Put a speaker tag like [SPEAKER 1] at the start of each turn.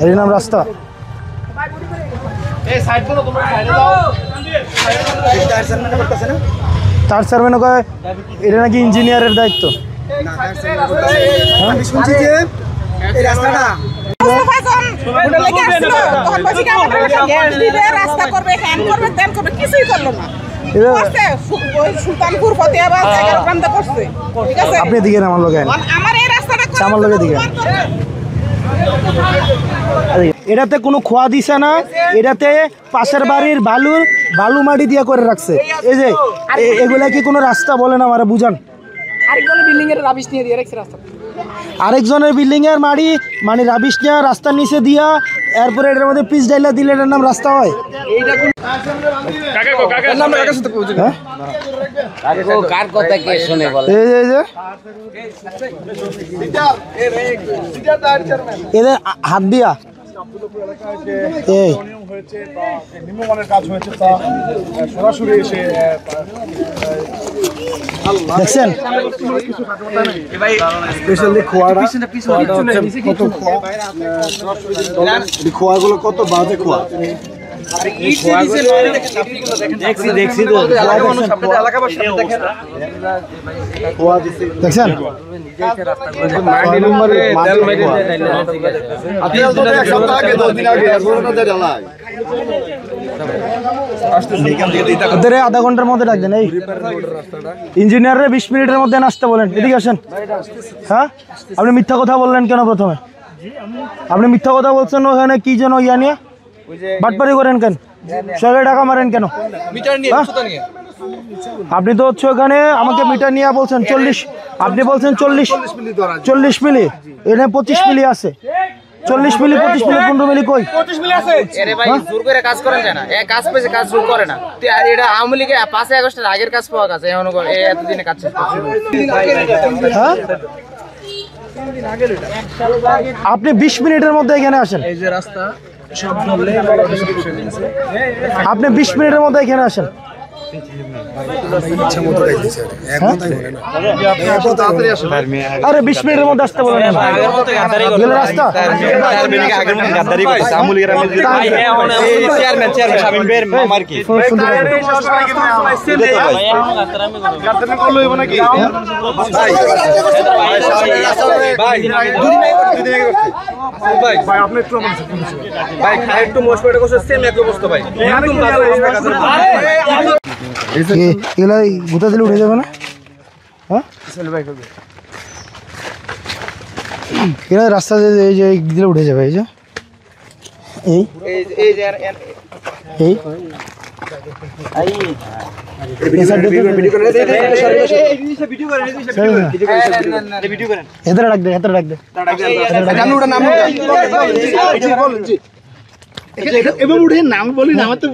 [SPEAKER 1] এর নাম রাস্তা। তার চেয়ারম্যান কয় এটা নাকি ইঞ্জিনিয়ারের দায়িত্ব।
[SPEAKER 2] আমি শুনছি যে এই রাস্তাটা
[SPEAKER 3] রাস্তা করবে, হ্যান্ড করবে, ত্যান করবে, কিছুই করলো না। সুলতানপুর ফতেহাবাদ করছে, ঠিক আছে?
[SPEAKER 1] আপনি দিকেন আমার লোক,
[SPEAKER 3] আমার এই রাস্তাটা
[SPEAKER 1] আমার লোকে দিকে। এটাতে কোনো খোয়া দিছে না, এটাতে পাশের বাড়ির বালু মাটি দিয়ে করে রাখছে। এই যে এগুলা কি কোনো রাস্তা বলেন আমার বুঝান?
[SPEAKER 3] আরেকজনের বিল্ডিং এর রাবিশ নিয়ে দিয়ে রাখছে রাস্তা,
[SPEAKER 1] আরেকজনের বিল্ডিং এর মানে রাবিশ নিয়ে রাস্তার নিচে দিয়া এরপরে এটার মধ্যে পিচ ডাইলা দিলে এটার নাম রাস্তা হয়? এদের হাত দিয়া
[SPEAKER 4] নিম্নমানের কাজ হয়েছে তা সরাসরি এসে
[SPEAKER 1] দেখছেন
[SPEAKER 4] স্পেশালি খোয়াগুলো কত বাজে খোয়া।
[SPEAKER 1] দেখছেন আধা ঘন্টার মধ্যে ডাকবেন। এই ইঞ্জিনিয়ারের 20 মিনিটের মধ্যে আসতে বলেন। এদিকে আসেন। হ্যাঁ, আপনি মিথ্যা কথা বললেন কেন? প্রথমে আপনি মিথ্যা কথা বলছেন ওখানে কি যেন ইয়া নিয়ে বাটপারি করেন কেন? সরকারি টাকা মারেন কেন? আপনি তো হচ্ছে ওখানে আমাকে মিটার নিয়ে বলছেন 40, আপনি বলছেন 40 মিলি, এখানে 25 মিলি আছে। 40 মিলি 25 মিলি 15 মিলি কই?
[SPEAKER 5] 25 মিলি আছে। আরে ভাই জোর করে কাজ করেন না, এই কাজ পেছে কাজ জোর করে না। এটা আওয়ামী লীগের 5 আগস্টের আগের কাজ পাওয়া গেছে, এখন এই এতদিনে কাজ শেষ করছে।
[SPEAKER 1] হ্যাঁ, আপনি 20 মিনিটের মধ্যে এখানে আসেন।
[SPEAKER 2] এই যে রাস্তা সব ধরলে
[SPEAKER 1] আপনি 20 মিনিটের মধ্যে এখানে আসেন। আরে 20 মিনিটের মধ্যে আসতে বলেন রাস্তা। এগুলা গুতা দিলে উঠে যাবে না? হ্যাঁ, এগুলা রাস্তা এই যে দিলে উঠে যাবে। এই যে এদের ডাক দে, এদের ডাক দে।
[SPEAKER 4] নাম বলি না, আমার তো